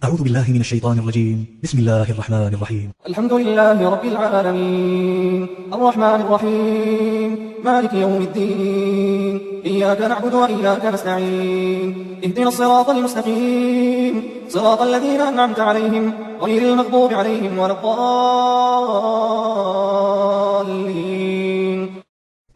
أعوذ بالله من الشيطان الرجيم. بسم الله الرحمن الرحيم. الحمد لله رب العالمين الرحمن الرحيم مالك يوم الدين إياك نعبد وإياك نستعين اهدنا الصراط المستقيم صراط الذين أنعمت عليهم غير المغضوب عليهم ولا الضالين.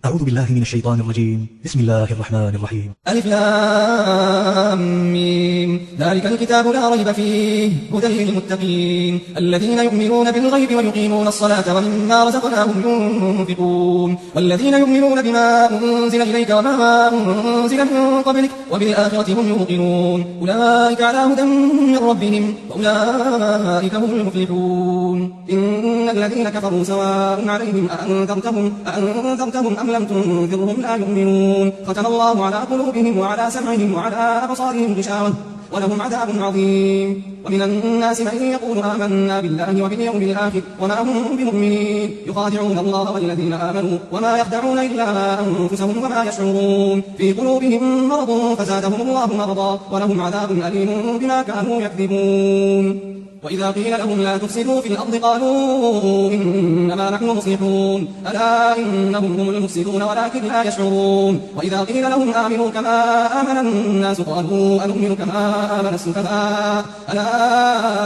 أعوذ بالله من الشيطان الرجيم. بسم الله الرحمن الرحيم. ألف لام ميم ذلك الكتاب لا ريب فيه هدى للمتقين الذين يؤمنون بالغيب ويقيمون الصلاة ومما رزقناهم ينفقون والذين يؤمنون بما أنزل إليك وما أنزل من قبلك وبالآخرة هم يوقنون أولئك على هدى من ربهم وأولئك هم المفلحون. إن الذين كفروا سواء عليهم أأنذرتهم أم لم تنذرهم لا يؤمنون ختم الله على قلوبهم وعلى سمعهم وعلى أبصارهم غشاوة ولهم عذاب عظيم. ومن الناس من يقول آمنا بالله وباليوم الآخر وما هم بمؤمنين يخادعون الله والذين آمنوا وما يخدعون إلا أنفسهم وما يشعرون في قلوبهم مرض فزادهم الله مرضا ولهم عذاب أليم بما كانوا يكذبون. وإذا قيل لهم لا تفسدوا في الأرض قالوا إنما نحن مصلحون ألا إنهم هم المفسدون ولكن لا يشعرون. وإذا قيل لهم آمنوا كما آمن الناس قالوا أنؤمن كما آمن السفهاء ألا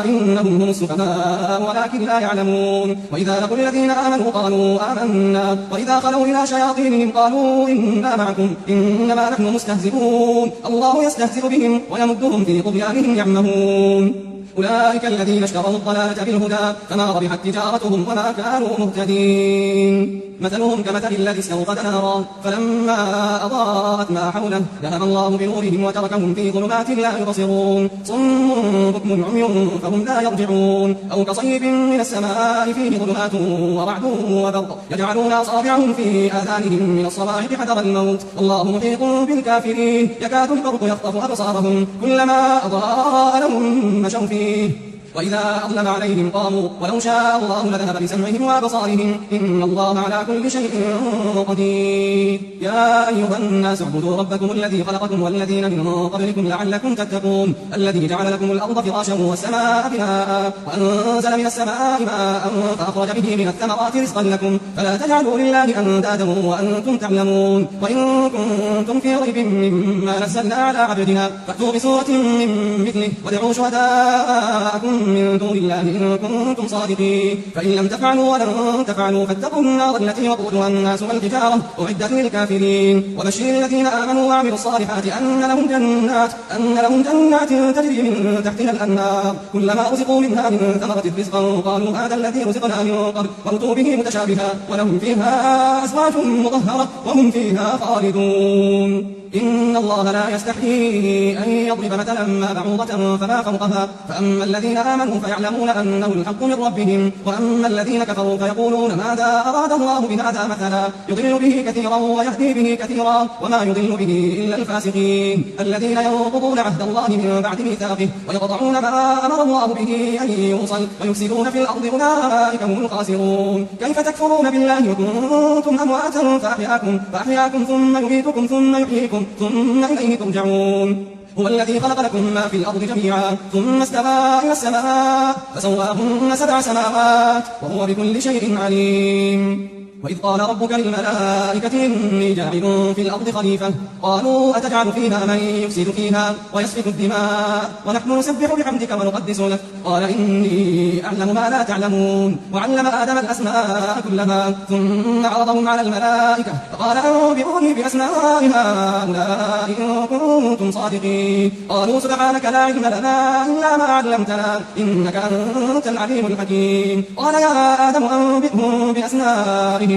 إنهم هم السفهاء ولكن لا يعلمون. وإذا لقوا الذين آمنوا قالوا آمنا وإذا خلوا إلى شياطينهم قالوا إنا معكم إنما نحن مستهزئون الله يستهزئ بهم ويمدهم في طغيانهم يعمهون. أولئك الذين اشتروا الضلالة بالهدى فما ربحت تجارتهم وما كانوا مهتدين. مثلهم كمثل الذي استوقد نارا فلما أضاءت ما حوله ذهب الله بنورهم وتركهم في ظلمات لا يبصرون صم بكم عمي فهم لا يرجعون. أو كصيب من السماء فيه ظلمات ورعد وبرق يجعلون أصابعهم في آذانهم من الصواعق حذر الموت والله محيط بالكافرين يكاد البرق يخطف أبصارهم كلما أضاء لهم مشوا فيه وإذا أظلم عليهم قاموا ولو شاء الله لذهب بسمعهم وأبصارهم إن الله على كل شيء قدير. يا أيها الناس اعبدوا ربكم الذي خلقكم والذين من قبلكم لعلكم تتقون الذي جعل لكم الأرض فراشا والسماء بناء وأنزل من السماء ماء فأخرج به من الثمرات رزقا لكم فلا تجعلوا لله أندادا وأنتم تعلمون. وإن كنتم في ريب مما نزلنا على عبدنا فأتوا بسورة من مثله ودعوا شهداءكم من دون الله إن كنتم صادقين فإن لم تفعلوا ولن تفعلوا فاتقوا النار التي وقودها الناس والحجارة أعدت للكافرين. وبشر الذين آمنوا وعملوا الصالحات أن لهم جنات تجري من تحتها الأنهار كلما رزقوا منها من ثمرة رزقا قالوا هذا الذي رزقنا من قبل وأتوا به متشابها ولهم فيها أزواج مطهرة وهم فيها خالدون. إن الله لا يستحيي أن يضرب مثلا ما بعوضة فما فوقها فأما الذين آمنوا فيعلمون أنه الحق من ربهم وأما الذين كفروا فيقولون ماذا أراد الله بهذا مثلا يضل به كثيرا ويهدي به كثيرا وما يضل به إلا الفاسقين الذين ينقضون عهد الله من بعد ميثاقه ويقطعون ما أمر الله به أن يوصل ويفسدون في الأرض أولئك هم الخاسرون. كيف تكفرون بالله وكنتم أمواتا فأحياكم ثم يميتكم ثم يحييكم ثم إليه ترجعون. هو الذي خلق لكم ما في الأرض جميعا ثم استوى إلى السماء فسواهن 7 سماوات وهو بكل شيء عليم. وإذ قال ربك للملائكة إني جاعل في الأرض خليفة قالوا أتجعل فيها من يفسد فيها ويسفك الدماء ونحن نسبح بحمدك ونقدس لك قال إني أعلم ما لا تعلمون. وعلم آدم الأسماء كلها ثم عرضهم على الملائكة فقال أنبئوني بأسماء هؤلاء إن كنتم صادقين قالوا سبحانك لا علم لنا إلا ما علمتنا إنك أنت العليم الحكيم. قال يا آدم أنبئهم بأسمائهم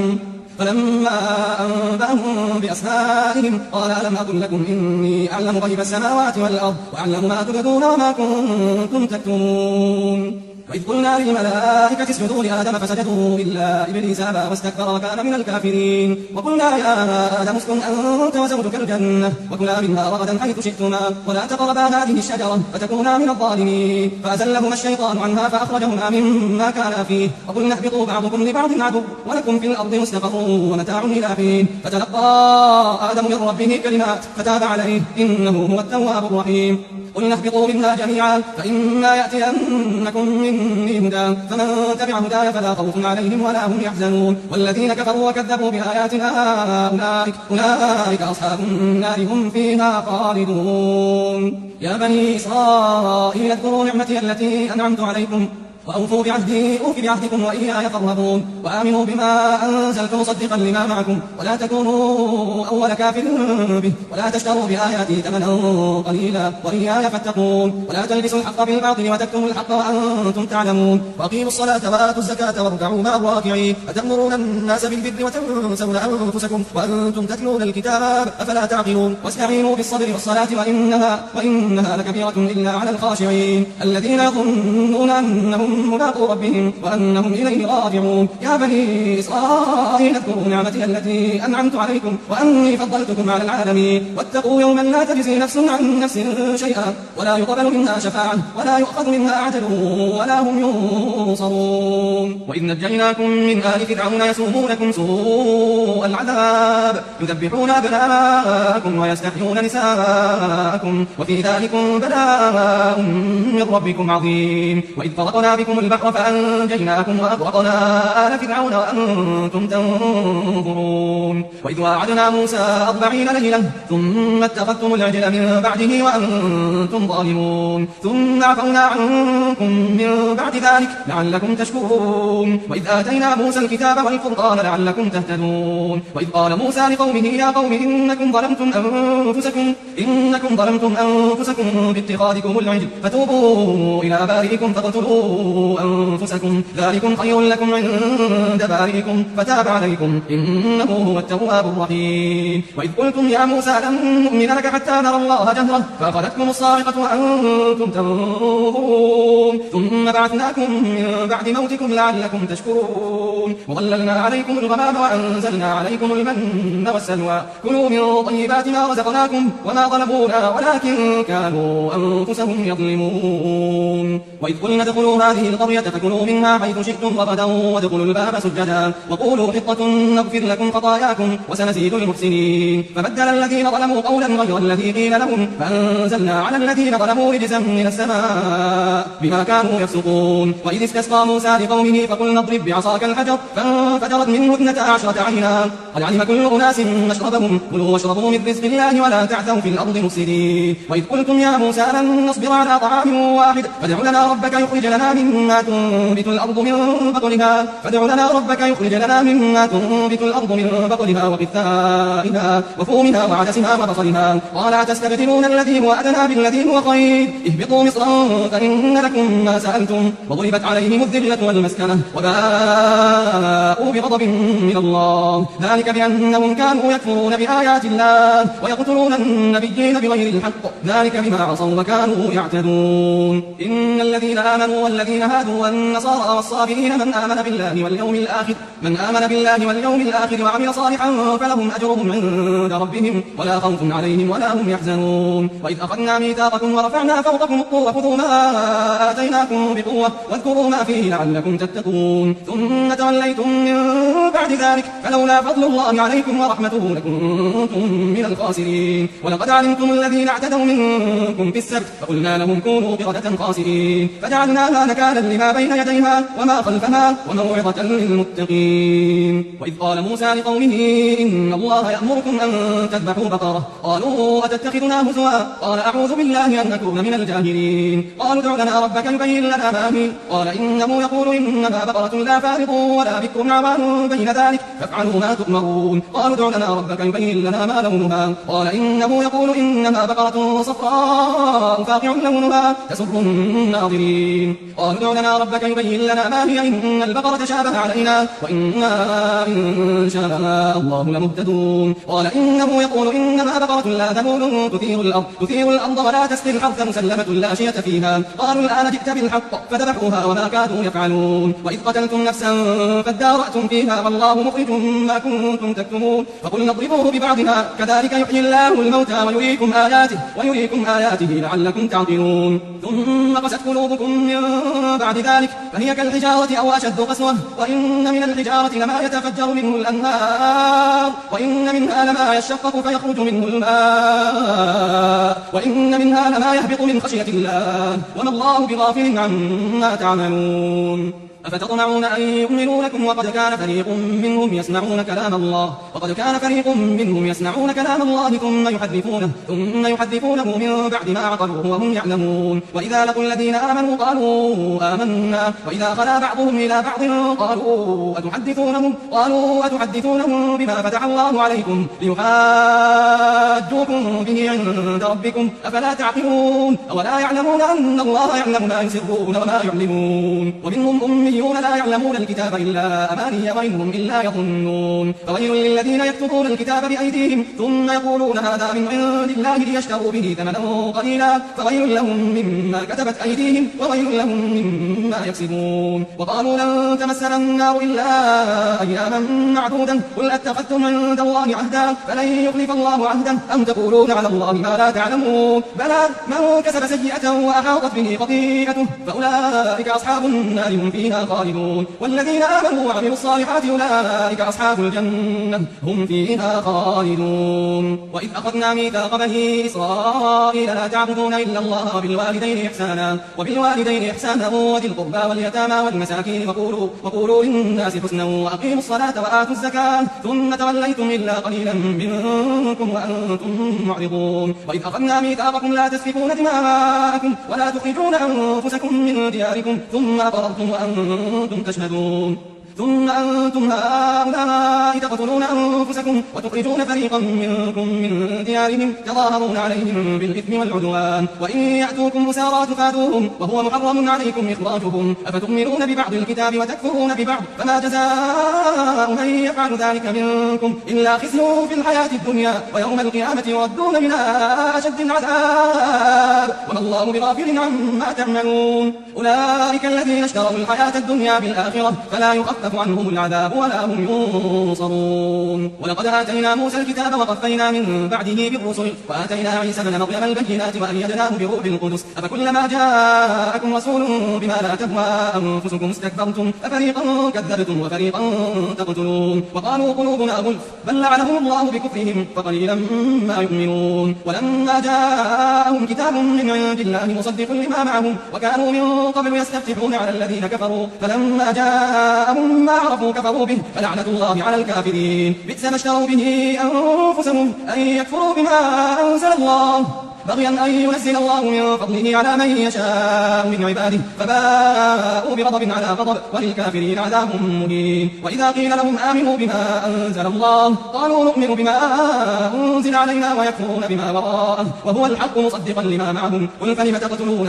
فلما أنبأهم بأسمائهم قال ألم أقل لكم إني أعلم غيب السماوات والأرض وأعلم ما تبدون وما كنتم تكتمون. وإذ قلنا للملائكة اسجدوا لآدم فسجدوا إلا إبليس أبى واستكبر وكان من الكافرين. وقلنا يا آدم اسكن أنت وزوجك الجنة وكلا منها رغدا حيث شئتما ولا تقربا هذه الشجرة فتكونا من الظالمين فأزلهما الشيطان عنها فأخرجهما مما كانا فيه وقلنا اهبطوا بعضكم لبعض عدو ولكم في الأرض مستقر ومتاع إلى حين. فتلقى آدم من ربه كلمات فتاب عليه إنه هو التواب الرحيم. قل اهبطوا منها جميعا فإما يأتينكم مني هدى فمن تبع هداي فلا خوف عليهم ولا هم يحزنون والذين كفروا وكذبوا بآياتنا أولئك أصحاب النار هم فيها خالدون يا بني إسرائيل اذكروا نعمتي التي أنعمت عليكم وأوفوا بعهدي أوف بعهدكم وإياي فارهبون وآمنوا بما أنزلت مصدقا لما معكم ولا تكونوا أول كافر به ولا تشتروا بآياتي ثمنا قليلا وإياي فاتقون ولا تلبسوا الحق بالباطل وتكتموا الحق وأنتم تعلمون وأقيموا الصلاة وآتوا الزكاة واركعوا مع الراكعين أتأمرون الناس بالبر وتنسون أنفسكم وأنتم تتلون الكتاب أفلا تعقلون واستعينوا بالصبر والصلاة وإنها لكبيرة إلا على الخاشعين الذين يظنون أنهم ملاقو ربهم وأنهم إليه راجعون يا بني إسرائيل اذكروا نعمتي التي أنعمت عليكم وأني فضلتكم على العالمين واتقوا يوما لا تجزي نفس عن نفس شيئا ولا يقبل منها شفاعة ولا يؤخذ منها عدل ولا هم ينصرون وإذ نجيناكم من آل فرعون يسومونكم سوء العذاب يذبحون أبناءكم ويستحيون نساءكم وفي ذلكم بلاء من ربكم عظيم وإذ فرقنا بكم البحر فأنجيناكم وأغرقنا آل فرعون وأنتم تنظرون وإذ واعدنا موسى 40 ليلة ثم اتخذتم العجل من بعده وأنتم ظالمون ثم عفونا عنكم من بعد ذلك لعلكم تشكرون وإذ آتينا موسى الكتاب والفرقان لعلكم تهتدون وإذ قال موسى لقومه يا قوم إنكم ظلمتم أنفسكم باتخاذكم العجل فتوبوا إلى بارئكم فاقتلوا أنفسكم ذلكم خير لكم عند بارئكم فتاب عليكم إنه هو التواب الرحيم وإذ قلتم يا موسى لن نؤمن لك حتى نرى الله جهرة فأخذتكم الصاعقة وأنتم تنظرون ثم بعثناكم من بعد موتكم لعلكم تشكرون وظللنا عليكم الغمام وأنزلنا عليكم المن والسلوى كلوا من طيبات ما رزقناكم وما ظلمونا ولكن كانوا أنفسهم يظلمون وإذ قلنا ادخلوا هذه القرية فكلوا منها حيث شئتم رغدا وادخلوا الباب سجدا وقولوا حطة نغفر لكم خطاياكم وسنزيد المحسنين فبدل الذين ظلموا قولا غير الذي قيل لهم فأنزلنا على الذين ظلموا رجزا من السماء بما كانوا يفسقون وإذ استسقى موسى لقومه فقلنا اضرب بعصاك الحجر فانفجرت منه 12 عينا قد علم كل أناس مشربهم كلوا واشربوا من رزق الله ولا تعثوا في الأرض مفسدين وإذ قلتم يا موسى لن نصبر على طعام واحد فادع لنا ربك يخرج لنا مما تنبت الأرض من بقلها وقثائها وفومها وعدسها وبصلها قال أتستبدلون الذي هو أدنى بالذي هو خير اهبطوا مصرا فإن لكم ما سألتم وضربت عليهم الذلة والمسكنة وباءوا بغضب من الله ذلك بأنهم كانوا يكفرون بآيات الله ويقتلون النبيين بغير الحق ذلك بما عصوا وكانوا يعتدون إن الذين آمنوا والذين هادوا والنصارى والصابئين من آمن بالله واليوم الآخر وعمل صالحا فلهم أجرهم عند ربهم ولا خوف عليهم ولا هم يحزنون وإذ أخذنا ميثاقكم ورفعنا فوقكم الطور خذوا ما آتيناكم بقوة واذكروا ما فيه لعلكم تتقون ثم توليتم من بعد ذلك فلولا فضل الله عليكم ورحمته لكنتم من الخاسرين ولقد علمتم الذين اعتدوا منكم في السبت فقلنا لهم كونوا قردة خاسرين فجعلناها نكالا لما بين يديها وما خلفها وموعظة للمتقين وإذ قال موسى لقومه إن الله يأمركم أن تذبحوا بقرة قالوا أتتخذنا هزوا قال أعوذ بالله أن أكون من الجاهلين قالوا ادع لنا ربك يبين لنا ما هي قال إنه يقول إنها بقرة لا فارض ولا بكر عوان بين ذلك فافعلوا ما تؤمرون قالوا ادع لنا ربك يبين لنا ما لونها قال إنه يقول إنها بقرة صفراء فاقع لونها تسر الناظرين قالوا ادع لنا ربك يبين لنا ما هي إن البقرة شابه علينا وإنا إن شاء الله لمهتدون قال إنه يقول إنها بقرة لا ذلول تثير الأرض ولا تسقي الحرث مسلمة لا شية فيها قالوا الآن جئت بالحق فذبحوها وما كادوا يفعلون وإذ قتلتم نفسا فادارأتم فيها والله مخرج ما كنتم تكتمون فقلنا اضربوه ببعضها كذلك يحيي الله الموتى ويريكم آياته لعلكم تعقلون ثم قست قلوبكم من بعد ذلك فهي كالحجارة أو أشد قسوة وإن من الحجارة لما يتفجر منه الأنهار وإن منها لما يشقق فيخرج منه الماء وإن منها لما يهبط من خشية الله وما الله بغافل عما تعملون أفتطمعون أن يؤمنوا لكم وقد كان فريق منهم يسمعون كلام الله ثم يحذفونه من بعد ما عقلوه وهم يعلمون وإذا لقوا الذين آمنوا قالوا آمنا وإذا خلا بعضهم إلى بعض قالوا أتحدثونهم بما فتح الله عليكم ليحاجوكم به عند ربكم أفلا تعقلون أولا يعلمون أن الله يعلم ما يسرون وما يعلمون ومنهم أميون لا يعلمون الكتاب إلا أماني وإنهم إلا يظنون فويل للذين يكتبون الكتاب بأيديهم ثم يقولون هذا من عند الله ليشتروا به ثمنا قليلا فويل لهم مما كتبت أيديهم وويل لهم مما يكسبون وقالوا لن تمسنا النار إلا أياما معدودا قل أتخذتم عند الله عهدا فلن يخلف الله عهدا أم تقولون على الله ما لا تعلمون بلى من كسب سيئة وأحاطت به خطيئته فأولئك أصحاب النار هم فيها خالدون والذين آمنوا وعملوا الصالحات أولئك أصحاب الجنة هم فيها خالدون وإذ أخذنا ميثاق بني إسرائيل لا تعبدون إلا الله وبالوالدين إحسانا وذي القربى واليتامى والمساكين وقولوا للناس حسنا وأقيموا الصلاة وآتوا الزكاة ثم توليتم إلا قليلا منكم وأنتم معرضون وإذ أخذنا ميثاقكم لا تسفكون دماءكم ولا تخرجون أنفسكم من دياركم ثم أقررتم وأنتم تشهدون ثم أنتم هؤلاء تقتلون أنفسكم وتخرجون فريقا منكم من ديارهم تظاهرون عليهم بالإثم والعدوان وإن يأتوكم مسارى تفادوهم وهو محرم عليكم إخراجهم أفتؤمنون ببعض الكتاب وتكفرون ببعض فما جزاء من يفعل ذلك منكم إلا خزي في الحياة الدنيا ويوم القيامة يردون إلى أشد العذاب وما الله بغافل عما تعملون أولئك الذين اشتروا الحياة الدنيا بالآخرة فلا يخفف عنهم العذاب ولا هم ينصرون ولقد آتينا موسى الكتاب وقفينا من بعده بالرسل وآتينا عيسى بن مريم البينات وأيدناه بروح القدس أفكلما جاءكم رسول بما لا تهوى أنفسكم استكبرتم أفريقا كذبتم وفريقا تقتلون وقالوا قلوبنا غلف بل لعنهم الله بكفرهم فقليلا ما يؤمنون ولما جاءهم كتاب من عند الله مصدق لما معهم وكانوا من قبل يستفتحون على الذين كفروا فلما جاءهم ما عرفوا كفروا به فلعنة الله على الكافرين بئس ما اشتروا به أنفسهم أن يكفروا بما أنزل الله بغيا أن ينزل الله من فضله على من يشاء من عباده فباءوا بغضب على غضب وللكافرين عذاب مهين وإذا قيل لهم آمنوا بما أنزل الله قالوا نؤمن بما أنزل علينا ويكفرون بما وراءه وهو الحق مصدقا لما معهم قل فلم تقتلون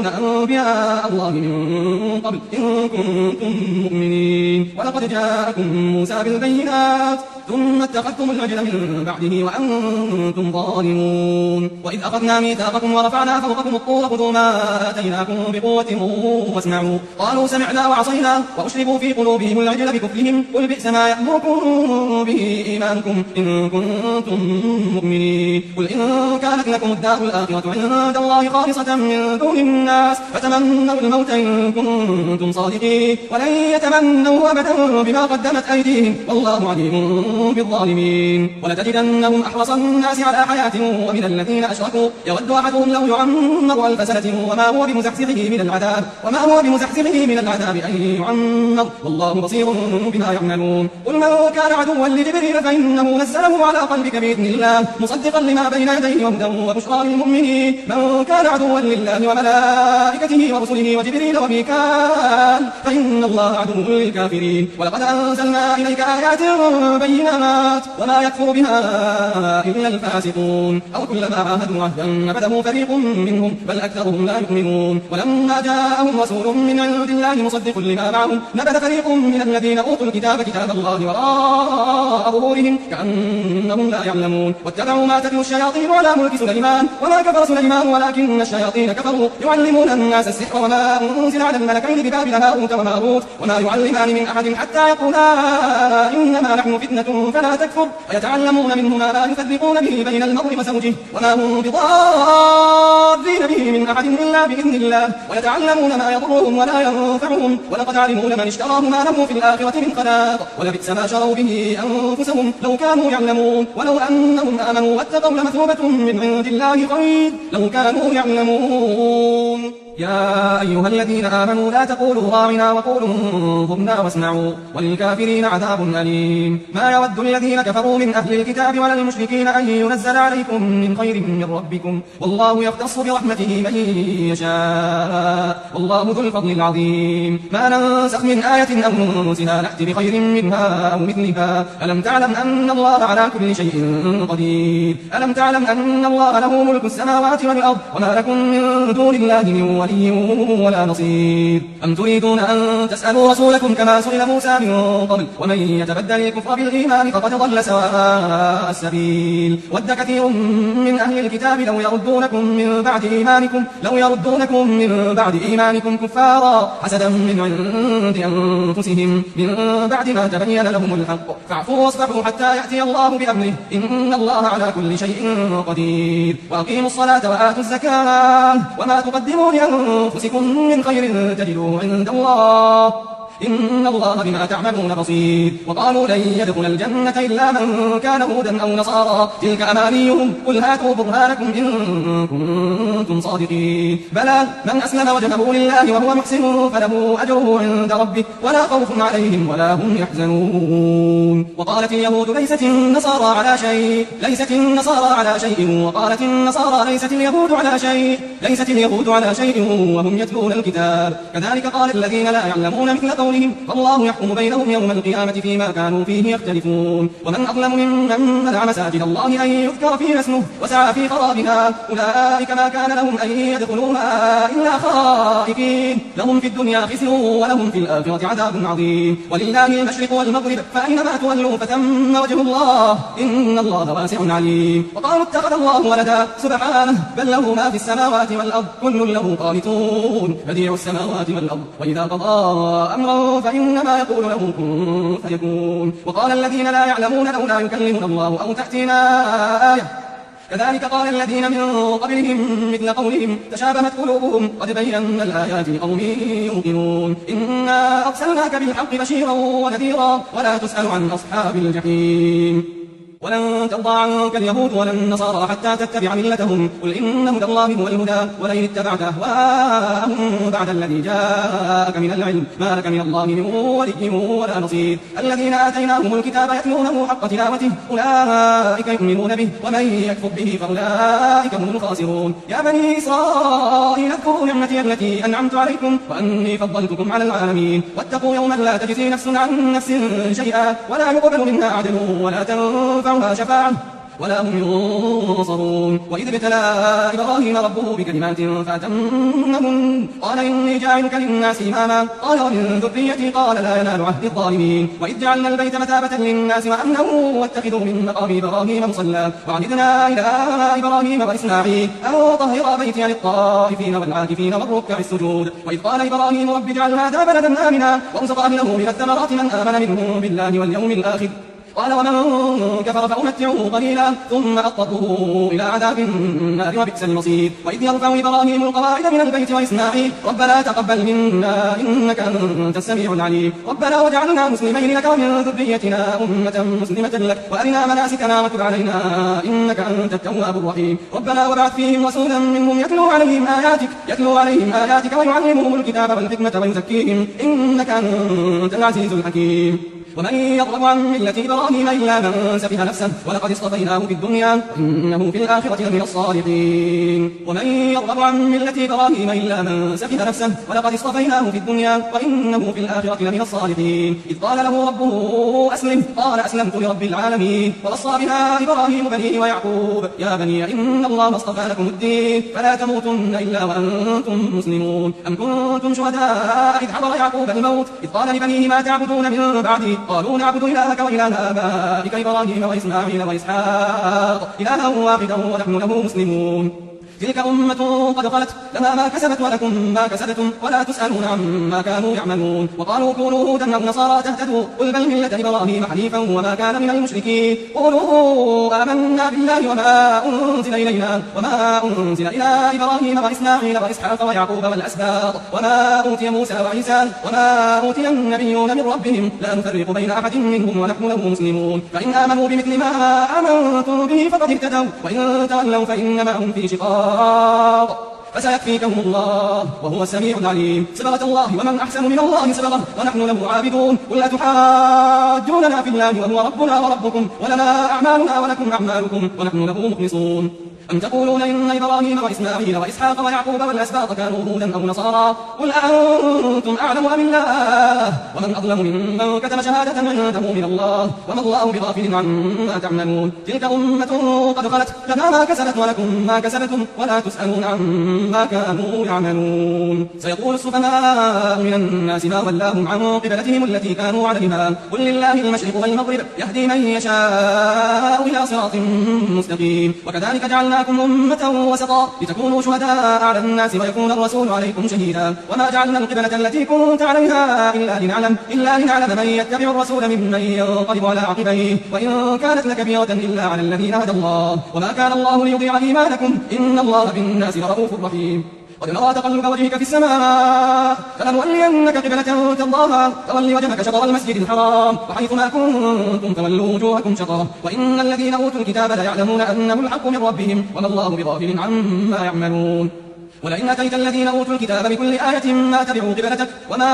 أنبياء الله من قبل إن كنتم مؤمنين ولقد جاءكم موسى بالبينات ثم اتخذتم العجل من بعده وأنتم ظالمون وإذ أخذنا ميثاقكم ورفعنا فوقكم الطور خذوا ما آتيناكم بقوة واسمعوا قالوا سمعنا وعصينا وأشربوا في قلوبهم العجل بكفرهم قل بئس ما يأمركم به إيمانكم إن كنتم مؤمنين قل إن كانت لكم الدار الآخرة عند الله خالصة من دون الناس فتمنوا الموت إن كنتم صادقين ولن يتمنوا أبدا بما قدمت أيديهم والله عليم بالظالمين ولتجدنهم أحرص الناس على حياة ومن الذين أشركوا يود أحدهم لو يعمر 1000 سنة وما هو بمزحزحه من العذاب أن يعمر والله بصير بما يعملون قل من كان عدوا لجبريل فإنه نزله على قلبك بإذن الله مصدقا لما بين يديه وهدى وبشرى للمؤمنين من كان عدوا لله وملائكته ورسله وجبريل وميكال فإن الله عدو للكافرين. ولقد أنزلنا إليك آيات بينات وما يكفر بها إلا الفاسقون. أو كلما عاهدوا عهدا نبذه فريق منهم بل أكثرهم لا يؤمنون. ولما جاءهم رسول من عند الله مصدق لما معهم نبذ فريق من الذين أوتوا الكتاب كتاب الله وراء ظهورهم كأنهم لا يعلمون. واتبعوا ما تتلو الشياطين على ملك سليمان وما كفر سليمان ولكن الشياطين كفروا يعلمون الناس السحر وما أنزل على الملكين ببابل هاروت وماروت وما يعلمان من أحد حتى يقولا إنما نحن فتنة فلا تكفر ويتعلمون منهما ما يفرقون به بين المرء وزوجه وما هم بضارين به من أحد إلا بإذن الله ويتعلمون ما يضرهم ولا ينفعهم ولقد علموا لمن اشتراه ما له في الآخرة من خلاق ولبئس ما شروا به أنفسهم لو كانوا يعلمون. ولو أنهم آمنوا واتقوا لمثوبة من عند الله خير لو كانوا يعلمون. يا أيها الذين آمنوا لا تقولوا راعنا وقولوا انظرنا واسمعوا وللكافرين عذاب أليم. ما يود الذين كفروا من أهل الكتاب ولا المشركين أن ينزل عليكم من خير من ربكم والله يختص برحمته من يشاء والله ذو الفضل العظيم. ما ننسخ من آية أو ننسها نأتي بخير منها أو مثلها. ألم تعلم أن الله على كل شيء قدير. ألم تعلم أن الله له ملك السماوات والأرض وما لكم من دون الله من ولي ولا نصير. أم تريدون أن تسألوا رسولكم كما سئل موسى من قبل ومن يتبدل الكفر بالإيمان فقد ضل سواء السبيل. ود كثير من أهل الكتاب لو يردونكم من بعد إيمانكم كفارا حسدا من عند أنفسهم من بعد ما تبين لهم الحق فاعفوا واصفحوا حتى يأتي الله بأمره إن الله على كل شيء قدير. وأقيموا الصلاة وآتوا الزكاة وما تقدموا لأنفسكم من خير تجدوه عند الله إن الله بما تعملون بصير. وقالوا لن يدخل الجنة إلا من كان هودا أو نصارى تلك أمانيهم قل هاتوا برهانكم إن كنتم صادقين. بلى من أسلم وجهه لله وهو محسن فله أجره عند ربه ولا خوف عليهم ولا هم يحزنون. وقالت اليهود ليست النصارى على شيء وقالت النصارى ليست اليهود على شيء وهم يتلون الكتاب كذلك قال الذين لا يعلمون مثل قولهم فالله يحكم بينهم يوم القيامة فيما كانوا فيه يختلفون. ومن أظلم ممن منع مساجد الله أن يذكر فيها اسمه وسعى في خرابها أولئك ما كان لهم أن يدخلوها إلا خائفين لهم في الدنيا خزي ولهم في الآخرة عذاب عظيم. ولله المشرق والمغرب فأينما تولوا فثم وجه الله إن الله واسع عليم. وقالوا اتخذ الله ولدا سبحانه بل له ما في السماوات والأرض كل له قانتون بديع السماوات والأرض وإذا قضى أمرا فإنما يقول له كن فيكون. وقال الذين لا يعلمون لولا يكلمنا الله أو تأتينا آية كذلك قال الذين من قبلهم مثل قولهم تشابهت قلوبهم قد بينا الآيات لقوم يوقنون. إنا أرسلناك بالحق بشيرا ونذيرا ولا تسأل عن أصحاب الجحيم. ولن ترضى عنك اليهود ولا النصارى حتى تتبع ملتهم قل إن هدى الله هو الهدى ولئن اتبعت أهواءهم بعد الذي جاءك من العلم ما لك من الله من ولي ولا نصير. الذين آتيناهم الكتاب يتلونه حق تلاوته أولئك يؤمنون به ومن يكفر به فأولئك هم الخاسرون. يا بني إسرائيل اذكروا نعمتي التي أنعمت عليكم وأني فضلتكم على العالمين واتقوا يوما لا تجزي نفس عن نفس شيئا ولا يقبل منها عدل ولا تنفعها شفاعة ولا هم ينصرون. وإذ ابتلى إبراهيم ربه بكلمات فأتمهن قال إني جاعلك للناس إماما قال ومن ذريتي قال لا ينال عهد الظالمين. وإذ جعلنا البيت مثابة للناس وأمنا واتخذوا من مقام إبراهيم مصلى وعهدنا إلى إبراهيم وإسماعيل أن طهر بيتي للطائفين والعاكفين والركع السجود. وإذ قال إبراهيم رب اجعل هذا بلدا آمنا وارزق أهله من الثمرات من آمن منهم بالله واليوم الآخر قال ومن كفر فأمتعه قليلا ثم أضطره إلى عذاب النار وبئس المصير. وإذ يرفع إبراهيم القواعد من البيت وإسماعيل ربنا تقبل منا إنك أنت السميع العليم ربنا وجعلنا مسلمين لك ومن ذريتنا أمة مسلمة لك وأرنا مناسكنا وتب علينا إنك أنت التواب الرحيم. ربنا وابعث فيهم رسولا منهم يتلو عليهم آياتك ويعلمهم الكتاب والحكمة ويزكيهم إنك أنت العزيز الحكيم. ومن يرغب عن ملة إبراهيم إلا من سفه نفسه ولقد اصطفيناه في الدنيا وإنه في الآخرة لمن الصالحين ومن يرغب عن ملة إبراهيم إلا من سفه نفسه ولقد اصطفيناه في الدنيا وإنه في الآخرة لمن الصالحين إذ قال له ربه أسلم قال أسلمت لرب العالمين ووصى بها إبراهيم بنيه ويعقوب يا بني إن الله اصطفى لكم الدين فلا تموتن إلا وأنتم مسلمون أم كنتم شهداء إذ حضر يعقوب الموت إذ قال لبنيه ما تعبدون من بعدي قالوا نعبد إلهك وإله آبائك إبراهيم وإسماعيل وإسحاق إلها واحدا ونحن له مسلمون تلك أمة قد خلت لها ما كسبت ولكم ما كسبتم ولا تسألون عما كانوا يعملون وقالوا كونوا هودا أو نصارى تهتدوا قل بل ملة إبراهيم حنيفا وما كان من المشركين قولوا آمنا بالله وما أنزل إلينا وما أنزل إلى إبراهيم وإسماعيل وإسحاق ويعقوب والأسباط وما أوتي موسى وعيسى وما أوتي النبيون من ربهم لا نفرق بين أحد منهم ونحن له مسلمون فإن آمنوا بمثل ما آمنتم به فقد اهتدوا وإن تولوا فإنما هم في شقاق فسيكفيكهم الله وهو السميع العليم صبغة الله ومن أحسن من الله صبغة ونحن له عابدون قل أتحاجوننا في الله وهو ربنا وربكم ولنا أعمالنا ولكم أعمالكم ونحن له مخلصون أم تقولون إن إبراهيم وإسماعيل وإسحاق ويعقوب والأسباط كانوا هودا أو نصارى قل أأنتم أعلم أم الله ومن أظلم ممن كتم شهادة عنده من الله وما الله بغافل عما تعملون تلك أمة قد خلت لها ما كسبت ولكم ما كسبتم ولا تسألون عما كانوا يعملون سيقول السفهاء من الناس ما ولاهم عن قبلتهم التي كانوا عليها قل لله المشرق والمغرب يهدي من يشاء إلى صراط مستقيم وكذلك جعلنا أمة وسطا لتكونوا شهداء على الناس ويكون الرسول عليكم شهيدا وما جعلنا القبلة التي كنت عليها إلا لنعلم من يتبع الرسول ممن ينقلب على عقبيه وإن كانت لكبيرة إلا على الذين هدى الله وما كان الله ليضيع إيمانكم إن الله بالناس لرؤوف رحيم قد نرى تقلب وجهك في السماء فلنولينك قبلة ترضاها فول وجهك شطر المسجد الحرام وحيث ما كنتم فولوا وجوهكم شطره وإن الذين أوتوا الكتاب ليعلمون أنه الحق من ربهم وما الله بغافل عما يعملون ولئن أتيت الذين أوتوا الكتاب بكل آية ما تبعوا قبلتك وما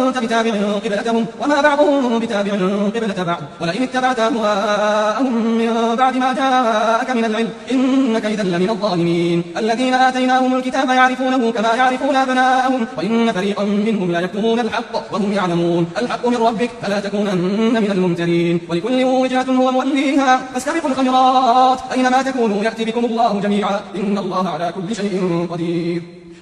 أنت بتابع قبلتهم وما بعضهم بتابع قبلة بعض ولئن اتبعت أهواءهم من بعد ما جاءك من العلم إنك إذا لمن الظالمين الذين آتيناهم الكتاب يعرفونه كما يعرفون أبناءهم وإن فريقا منهم لا يكتمون الحق وهم يعلمون الحق من ربك فلا تكونن من الممترين ولكل وجهة هو موليها فاستبقوا الخيرات أينما تكونوا يأتي بكم الله جميعا إن الله على كل شيء قدير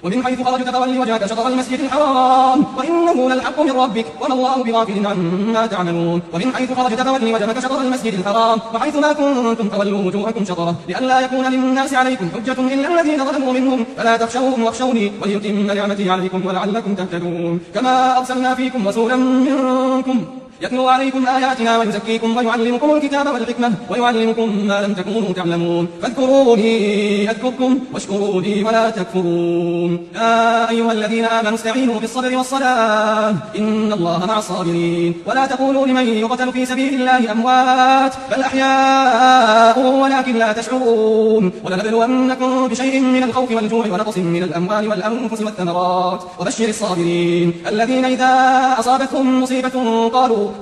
ومن حيث خرجت فول وجهك شطر المسجد الحرام وإنه للحق من ربك وما الله بغافل عما تعملون ومن حيث خرجت فول وجهك شطر المسجد الحرام وحيث ما كنتم فولوا وجوهكم شطره لئلا يكون للناس عليكم حجة إلا الذين ظلموا منهم فلا تخشوهم واخشوني وليتم نعمتي عليكم ولعلكم تهتدون كما أرسلنا فيكم رسولا منكم يتلو عليكم آياتنا ويزكيكم ويعلمكم الكتاب والحكمة ويعلمكم ما لم تكونوا تعلمون فاذكروني أذكركم واشكروا لي ولا تكفرون يا أيها الذين آمنوا استعينوا بالصبر والصلاة إن الله مع الصابرين ولا تقولوا لمن يقتل في سبيل الله أموات بل أحياء ولكن لا تشعرون ولنبلونكم بشيء من الخوف والجوع ونقص من الأموال والأنفس والثمرات وبشر الصابرين الذين إذا أصابتهم مصيبة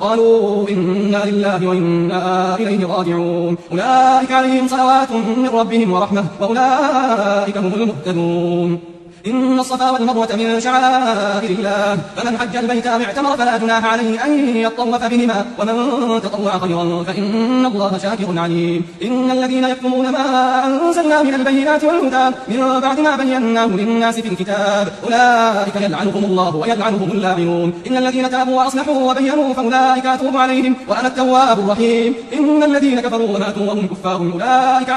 قالوا إنا لله وإنا إليه راجعون أولئك عليهم صلوات من ربهم ورحمة وأولئك هم المهتدون إن الصفا والمروة من شعائر الله فمن حج البيت أو اعتمر فلا جناح عليه أن يطوف بهما ومن تطوع خيرا فإن الله شاكر عليم إن الذين يكتمون ما أنزلنا من البينات والهدى من بعد ما بيناه للناس في الكتاب أولئك يلعنهم الله ويلعنهم اللاعنون إن الذين تابوا وأصلحوا وبينوا فأولئك أتوب عليهم وأنا التواب الرحيم إن الذين كفروا وماتوا وهم كفار أولئك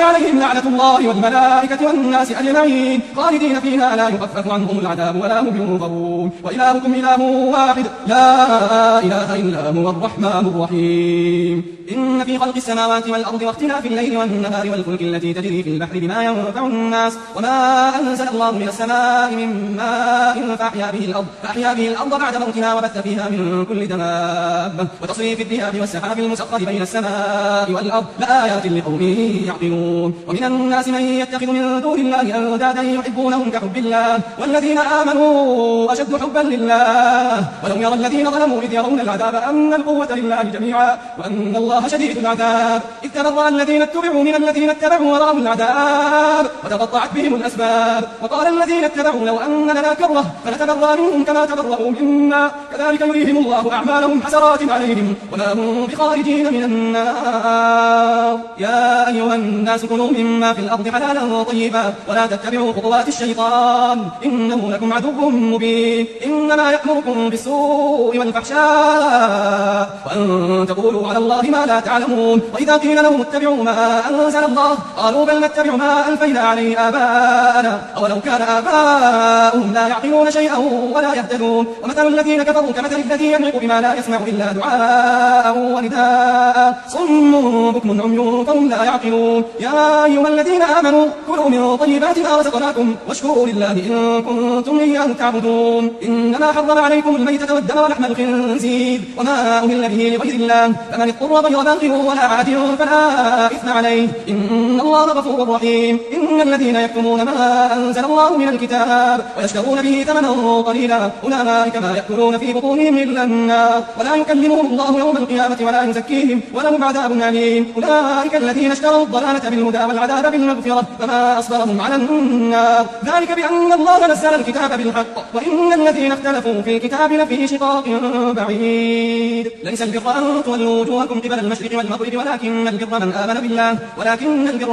عليهم لعنة الله والملائكة والناس أجمعين خالدين فيها لا يخفف عنهم العذاب ولا هم ينظرون وإلهكم إله واحد لا إله إلا هو الرحمن الرحيم إن في خلق السماوات والأرض واختلاف الليل والنهار والفلك التي تجري في البحر بما ينفع الناس وما أنزل الله من السماء من ماء فأحيا به الأرض بعد موتها وبث فيها من كل دابة وتصريف الرياح والسحاب المسخر بين السماء والأرض لآيات لقوم يعقلون ومن الناس من يتخذ من دون لله أندادا يحبونهم كحب الله والذين آمنوا أشد حبا لله ولو يرى الذين ظلموا إذ يرون العذاب أن القوة لله جميعا وأن الله شديد العذاب إذ تبرأ الذين اتبعوا من الذين اتبعوا ورأوا العذاب وتقطعت بهم الأسباب وقال الذين اتبعوا لو أن لنا كرة فنتبرأ منهم كما تبرأوا منا كذلك يريهم الله أعمالهم حسرات عليهم وما هم بخارجين من النار يا أيها الناس كلوا مما في الأرض حلالا طيبا ولا تتبعوا خطوات الشيطان إنه لكم عدو مبين إنما يأمركم بالسوء والفحشاء وأن تقولوا على الله ما لا تعلمون وإذا قيل لهم اتبعوا ما أنزل الله قالوا بل نتبع ما ألفينا عليه آباءنا أولو كان آباؤهم لا يعقلون شيئا ولا يهتدون ومثل الذين كفروا كمثل الذي ينعق بما لا يسمع إلا دعاء ونداء صم بكم عمي فهم لا يعقلون يا أيها الذين آمنوا كلوا من طيبات ما رزقناكم واشكروا لله إن كنتم إياه تعبدون إنما حرم عليكم الميتة والدم ولحم الخنزير وما أهل به لغير الله فمن اضطر غير باغ ولا عاد فلا إثم عليه إن الله غفور رحيم إن الذين يكتمون ما أنزل الله من الكتاب ويشترون به ثمنا قليلا أولئك ما يأكلون في بطونهم إلا النار ولا يكلمهم الله يوم القيامة ولا يزكيهم ولهم عذاب أليم أولئك الذين اشتروا الضلالة بالهدى والعذاب بالمغفرة فما أصبرهم على النار ذلك بأن الله نزل الكتاب بالحق وإن الذين اختلفوا في الكتاب لفي شقاق بعيد ليس البر أن تولوا وجوهكم قبل المشرق والمغرب ولكن البر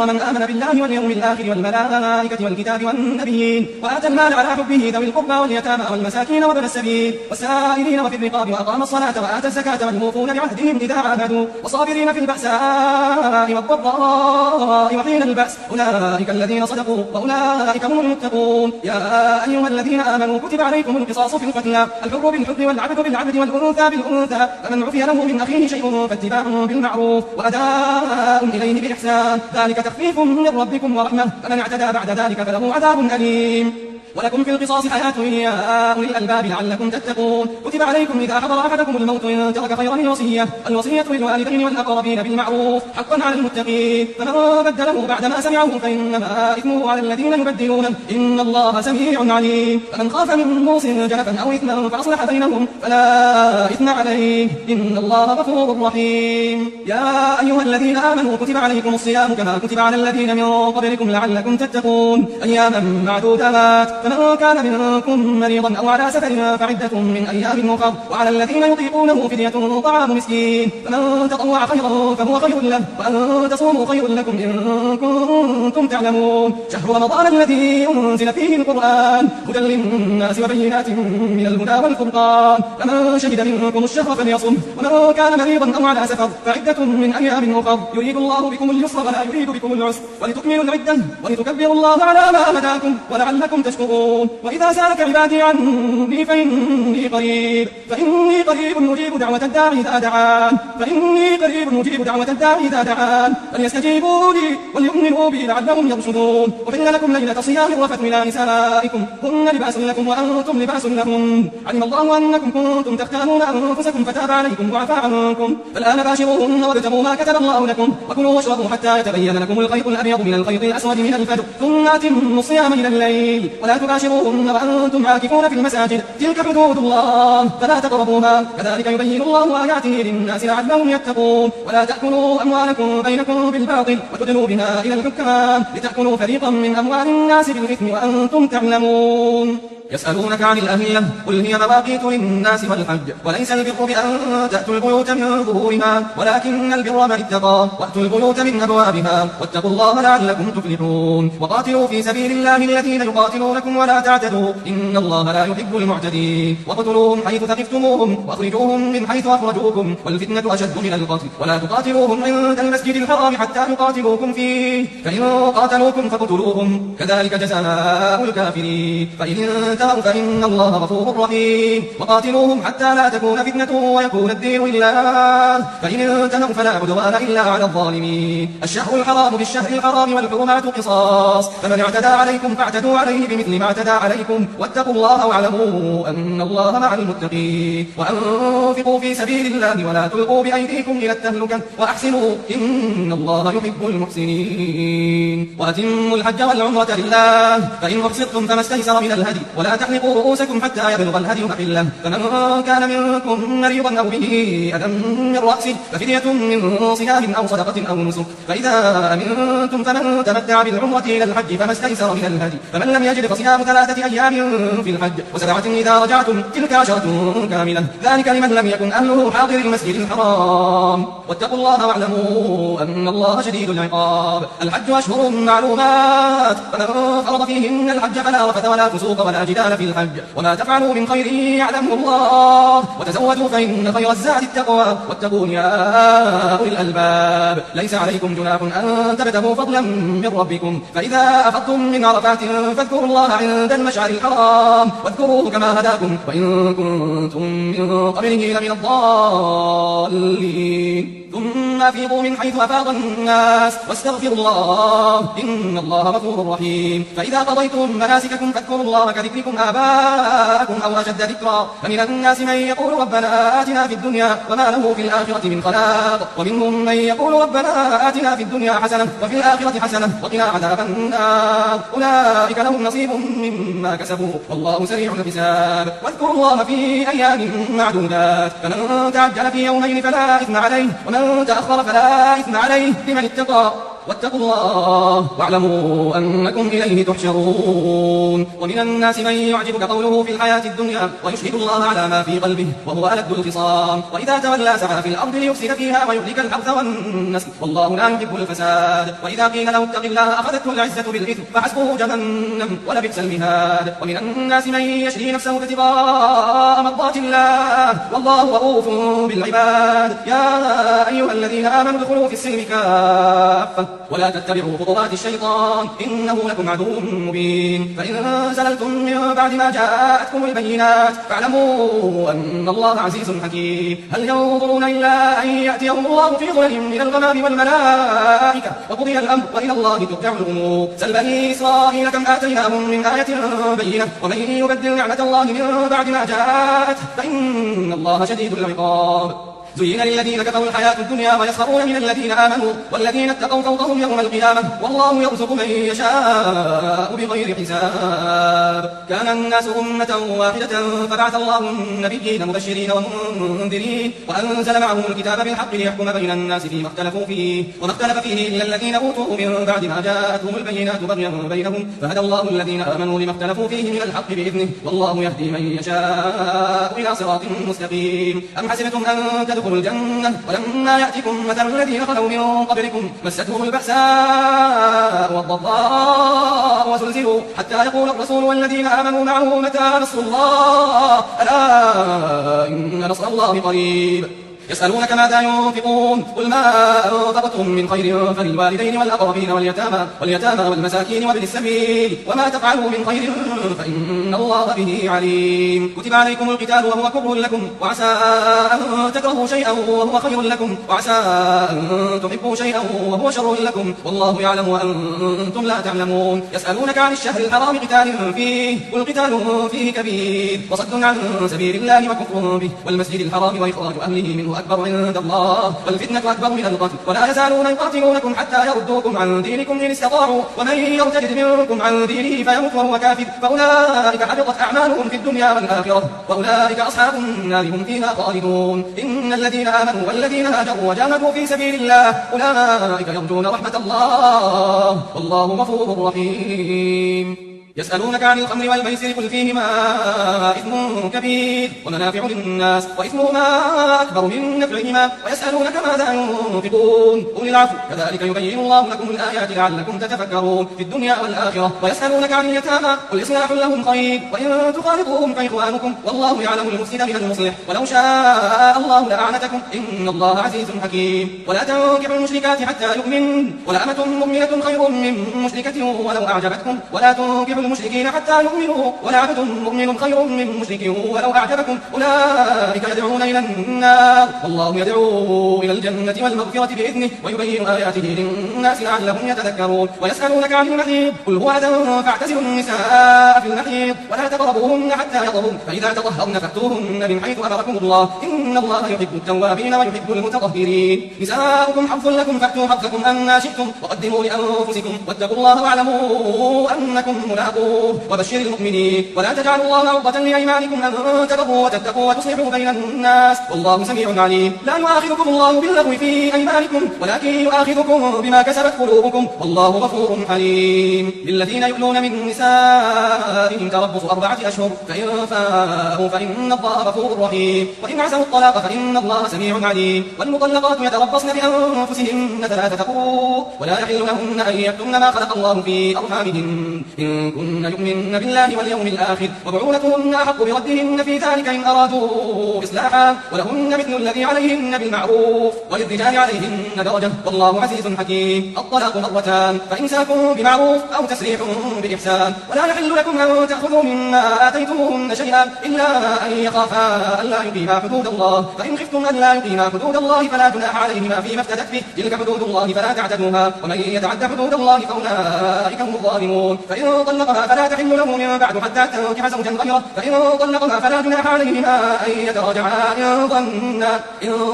من آمن بالله واليوم الآخر والملائكة والكتاب والنبيين وآتى المال على حبه ذوي القربى واليتامى والمساكين وابن السبيل والسائلين وفي الرقاب وأقام الصلاة وآتى الزكاة والموفون بعهدهم إذا عاهدوا والصابرين في البأساء والضراء وحين البأس أولئك الذين صدقوا وأولئك هم المتقون يا أيها الذين آمنوا كتب عليكم القصاص في القتلى الحر بالحر والعبد بالعبد والأنثى بالأنثى فمن عفي له من أخيه شيء فاتباع بالمعروف وأداء إليه بإحسان ذلك تخفيف من ربكم ورحمة فمن اعتدى بعد ذلك فله عذاب أليم ولكم في القصاص حياة يا أولي الألباب لعلكم تتقون كتب عليكم إذا حضر أحدكم الموت إن ترك خيرا الوصية للوالدين والأقربين بالمعروف حقا على المتقين فمن بدله بعدما سمعه فإنما إثمه على الذين يبدلونه إن الله سميع عليم فمن خاف من موص جنفا أو إثما فأصلح بينهم فلا إثم عليه إن الله غفور رحيم يا أيها الذين آمنوا كتب عليكم الصيام كما كتب على الذين من قبلكم لعلكم تتقون أياما معدودات فمن كان منكم مريضا أو على سفر فعدة من أيام أخر وعلى الذين يطيقونه فدية طعام مسكين فمن تطوع خيرا فهو خير له وأن تصوموا خير لكم إن كنتم تعلمون شهر رمضان الذي أنزل فيه القرآن هدى للناس وبينات من الهدى والفرقان فمن شهد منكم الشهر فليصم ومن كان مريضا أو على سفر فعدة من أيام أخر يريد الله بكم اليسر ولا يريد بكم العسر ولتكملوا العدة ولتكبروا الله على ما هداكم ولعلكم تشكرون وإذا سألك عبادي عني فإني قريب نجيب دعوة الداعي إذا دعان فليستجيبوا لي وليؤمنوا بي لعلهم يرشدون وحل لكم ليلة صيام الرفث إلى نسائكم هن لباس لكم وأنتم لباس لهم علم الله أنكم كنتم تختانون أنفسكم فتاب عليكم وعفى عنكم فالآن باشروهن وابتغوا ما كتب الله لكم وكلوا واشربوا حتى يتبين لكم الخيط الأبيض من الخيط الأسود من الفجر ثم أتموا الصيام إلى الليل ولا تباشروهن وأنتم عاكفون في المساجد تلك حدود الله فلا تقربوها كذلك يبين الله آياته للناس لعلهم يتقون ولا تأكلوا أموالكم بينكم بالباطل وتدلوا بها إلى الحكام لتأكلوا فريقا من أموال الناس بالإثم وأنتم تعلمون يسألونك عن الأهلة قل هي مواقيت للناس والحج وليس البر بأن تأتوا البيوت من ظهورها ولكن البر من اتقى وأتوا البيوت من أبوابها واتقوا الله لعلكم تفلحون وقاتلوا في سبيل الله الذين يقاتلونكم ولا تعتدوا إن الله لا يحب المعتدين واقتلوهم حيث ثقفتموهم وأخرجوهم من حيث أخرجوكم والفتنة أشد من القتل ولا تقاتلوهم عند المسجد الحرام حتى يقاتلوكم فيه فإن قاتلوكم فاقتلوهم كذلك جزاء الكافرين فإن انتهوا فإن الله غفور رحيم وقاتلوهم حتى لا تكون فتنة ويكون الدين لله فإن انتهوا فلا عدوان إلا على الظالمين الشهر الحرام بالشهر الحرام والحرمات قصاص فمن اعتدى عليكم فاعتدوا عليه بمثل ما اعتدى عليكم واتقوا الله واعلموا أن الله مع المتقين وأنفقوا في سبيل الله ولا تلقوا بأيديكم إلى التهلكة وأحسنوا إن الله يحب المحسنين وأتموا الحج والعمرة لله فإن أحصرتم فما استيسر من الهدي ولا تحلقوا رؤوسكم حتى يبلغ الهدي محله فمن كان منكم مريضا أو به أذى من رأسه ففدية من صيام أو صدقة أو نسك فإذا أمنتم فمن تمتع بالعمرة إلى الحج فما استيسر من الهدي فمن لم يجد فصيام 3 أيام في الحج و7 إذا رجعتم تلك 10 كاملة ذلك لمن لم يكن أهله حاضر المسجد الحرام واتقوا الله واعلموا أن الله شديد العقاب الحج أشهر معلومات فمن فرض فيهن الحج فلا رفث ولا فسوق ولا جدال في الحج وما تفعلوا من خير يعلمه الله وتزودوا فإن خير الزاد التقوى واتقون يا أولي الألباب ليس عليكم جناح أن تبتغوا فضلا من ربكم فإذا أفضتم من عرفات فاذكروا الله عند المشعر الحرام واذكروه كما هداكم وإن كنتم من قبله لمن الضالين ثم أفيضوا من حيث أفاض الناس واستغفروا الله إن الله غفور رحيم فإذا قضيتم مناسككم فاذكروا الله كذكركم آباءكم أو أشد ذكرا فمن الناس من يقول ربنا آتنا في الدنيا وما له في الآخرة من خلاق ومنهم من يقول ربنا آتنا في الدنيا حسنة وفي الآخرة حسنة وقنا عذاب النار أولئك لهم نصيب مما كسبوا والله سريع الحساب واذكروا الله في أيام معدودات فمن تعجل في يومين فلا إثم عليه ومن تأخر فلا إثم عليه لمن اتقى واتقوا الله واعلموا أنكم إليه تحشرون ومن الناس من يعجبك قوله في الحياة الدنيا ويشهد الله على ما في قلبه وهو ألد الخصام وإذا تولى سعى في الأرض ليفسد فيها ويهلك الحرث والنسل والله لا يحب الفساد وإذا قيل له اتق الله أخذته العزة بالإثم فحسبه جهنم ولبئس المهاد ومن الناس من يشري نفسه ابتغاء مرضات الله والله رؤوف بالعباد يا أيها الذين آمنوا ادخلوا في السلم كافة ولا تتبعوا خطوات الشيطان إنه لكم عدو مبين فإن زللتم من بعد ما جاءتكم البينات فاعلموا أن الله عزيز حكيم هل ينظرون إلا أن يأتيهم الله في ظلل من الغمام والملائكة وقضي الأمر وإلى الله ترجع الأمور سل بني إسرائيل كم آتيناهم من آية بينة ومن يبدل نعمة الله من بعد ما جاءت فإن الله شديد العقاب زين للذين كفروا الحياة الدنيا ويسخرون من الذين آمنوا والذين اتقوا فوقهم يوم القيامة والله يرزق من يشاء بغير حساب كان الناس أمة واحدة فبعث الله النبيين مبشرين ومنذرين وأنزل معهم الكتاب بالحق ليحكم بين الناس فيما اختلفوا فيه وما اختلف فيه إلا الذين أوتوه من بعد ما جاءتهم البينات بغيا بينهم فهدى الله الذين آمنوا لما اختلفوا فيه من الحق بإذنه والله يهدي من يشاء إلى صراط مستقيم أم حسبتم أن تدخلوا الجنة ولما يأتكم مثل الذين خلوا من قبلكم مستهم البأساء والضراء وزلزلوا حتى يقول الرسول والذين آمنوا معه متى نصر الله ألا إن نصر الله قريب يسألونك ماذا ينفقون قل ما أنفقتم من خير فللوالدين والأقربين واليتامى والمساكين وابن السبيل وما تفعلوا من خير فإن الله به عليم كتب عليكم القتال وهو كره لكم وعسى أن تكرهوا شيئا وهو خير لكم وعسى أن تحبوا شيئا وهو شر لكم والله يعلم وأنتم لا تعلمون يسألونك عن الشهر الحرام قتال فيه قل قتال فيه كبير وصد عن سبيل الله وكفر به والمسجد الحرام وإخراج أهله منه أكبر عند الله والفتنة أكبر من القتل ولا يزالون يقاتلونكم حتى يردوكم عن دينكم إن استطاعوا ومن يرتد منكم عن دينه فيمت وهو كافر فأولئك حبطت أعمالهم في الدنيا والآخرة وأولئك أصحاب النار هم فيها خالدون إن الذين آمنوا والذين هاجروا وجاهدوا في سبيل الله أولئك يرجون رحمة الله والله غفور رحيم يسألونك عن الخمر والميسر قل فيهما إثم كبير ومنافع للناس وإثمهما أكبر من نفعهما ويسألونك ماذا ينفقون قل العفو كذلك يبين الله لكم الآيات لعلكم تتفكرون في الدنيا والآخرة ويسألونك عن اليتامى قل إصلاح لهم خير وإن تخالطوهم فإخوانكم والله يعلم المفسد من المصلح ولو شاء الله لأعنتكم إن الله عزيز حكيم ولا تنكحوا المشركات حتى يؤمن ولأمة مؤمنة خير من مشركة ولو أعجبتكم ولا تنكحوا المشركين حتى يؤمنوا ولعبد مؤمن خير من مشرك ولو أعجبكم أولئك يدعون إلى النار والله يدعو إلى الجنة والمغفرة بإذنه ويبين آياته للناس لعلهم يتذكرون ويسألونك عن المحيض قل هو أذى فاعتزلوا النساء في المحيض ولا تقربوهن حتى يطهرن فإذا تطهرن فأتوهن من حيث أمركم الله إن الله يحب التوابين ويحب المتطهرين نساؤكم حرث لكم فأتوا حرثكم أن شئتم وقدموا لأنفسكم واتقوا الله واعلموا أنكم ملاقوه وبشر المؤمنين ولا تجعلوا الله عرضة لأيمانكم أن تبروا وتتقوا وتصلحوا بين الناس والله سميع عليم لا يؤاخذكم الله باللغو في أيمانكم ولكن يؤاخذكم بما كسبت قلوبكم والله غفور حليم للذين يؤلون من نسائهم تربص 4 أشهر فإن فاءوا فإن الله غفور رحيم وإن عزموا الطلاق فإن الله سميع عليم والمطلقات يتربصن بأنفسهن 3 قروء ولا يحل لهن أن يكتمن ما خلق الله في أرحامهن إن كن يؤمن بالله واليوم الآخر وبعولتهن أحق بردهن في ذلك إن أرادوا إصلاحا ولهن مثل الذي عليهن بالمعروف وللرجال عليهن درجة والله عزيز حكيم الطلاق 2 فإمساك بمعروف أو تسريح بإحسان ولا يحل لكم أن تأخذوا مما آتيتموهن شيئا إلا أن يخافا ألا يقيما حدود الله فإن خفتم ألا يقيما حدود الله فلا جناح عليهما فيما افتدت به تلك حدود الله فلا تعتدوها ومن يتعد حدود الله فأولئك هم الظالمون فإن طلقها فلا تحل له من بعد حتى تنكح زوجا غيره فإن طلقها فلا جناح عليهما أن يتراجعا إن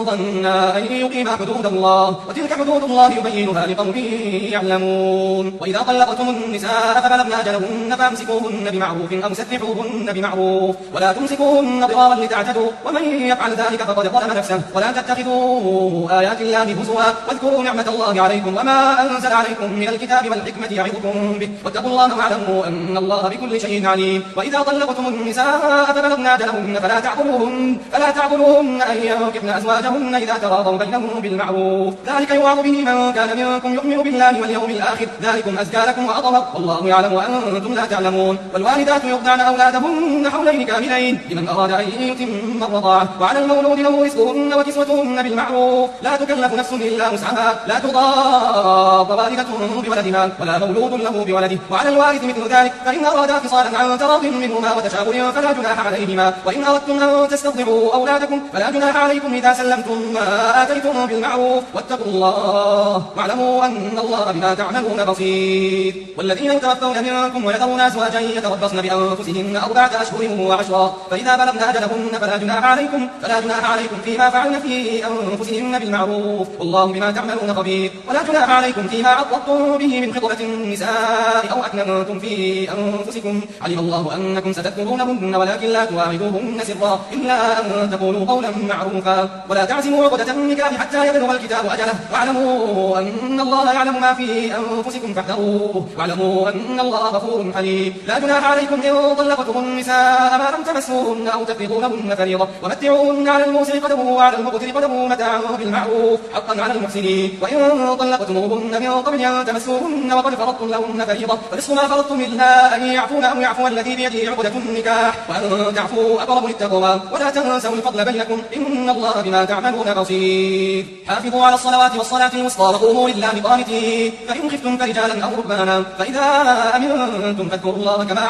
ظنا أن يقيما حدود الله وتلك حدود الله يبينها لقوم يعلمون وإذا طلقتم النساء فبلغن أجلهن فامسكوهن بمعروف أو سرحوهن بمعروف ولا تمسكوهن ضرارا لتعتدوا ومن يفعل ذلك فقد ظلم نفسه ولا تتخذوا آيات الله هزوا واذكروا نعمة الله عليكم وما أنزل عليكم من الكتاب والحكمة يعظكم به واتقوا الله واعلموا أن الله بكل شيء عليم وإذا طلقتم النساء فبلغن أجلهن فلا تعبروهن أن ينكحن أزواجهن إذا تراضوا بينهم بالمعروف ذلك يوعظ به من كان منكم يؤمن بالله واليوم الآخر ذلكم أزكى لكم وأطهر والله يعلم وأنتم لا تعلمون والوالدات يرضعن أولادهن حولين كاملين لمن أراد أن يتم الرضاعة وعلى المولود له رزقهن وكسوتهن بالمعروف لا تكلف نفس إلا وسعها لا تضار والدة بولدها ولا مولود له بولده وعلى الوارث مثل ذلك فإن أرادا فصالا عن تراض منهما وتشاور فلا جناح عليهما وإن أردتم أن تسترضعوا أولادكم فلا جناح عليكم إذا سلمتم ما آتيتم بالمعروف واتقوا الله واعلموا أن الله بما تعملون بصير والذين يتوفون منكم ويذرون أزواجا يتربصن بأنفسهن 4 أشهر و10 فإذا بلغن أجلهن فلا جناح عليكم فيما فعلن في أنفسهن بالمعروف والله بما تعملون خبير ولا جناح عليكم فيما عرضتم به من خطبة النساء أو أكننتم في أنفسكم علم الله أنكم ستذكرونهن ولكن لا تواعدوهن سرا إلا أن تقولوا قولا معروفا ولا تعزموا عقدة النكاح حتى يبلغ الكتاب أجله واعلموا أن الله يعلم ما في أنفسكم فاحذروه واعلموا أن الله غفور حليم لا جناح عليكم إن طلقتم النساء ما لم تمسوهن أو تفرضوا لهن فريضة ومتعوهن على الموسع قدره وعلى المقتر قدره متاعا بالمعروف حقا على المحسنين وإن طلقتموهن من قبل أن تمسوهن وقد فرضتم لهن فريضة فنصف ما فرضتم إلا أن يعفون أو يعفو الذي بيده عقدة النكاح وأن تعفوا أقرب للتقوى ولا تنسوا الفضل بينكم إن الله بما تعملون بصير حافظوا على الصلوات والصلاة الوسطى وقوموا لله قانتين فإن خفتم فرجالا أو ركبانا فإذا أمنتم فاذكروا الله كما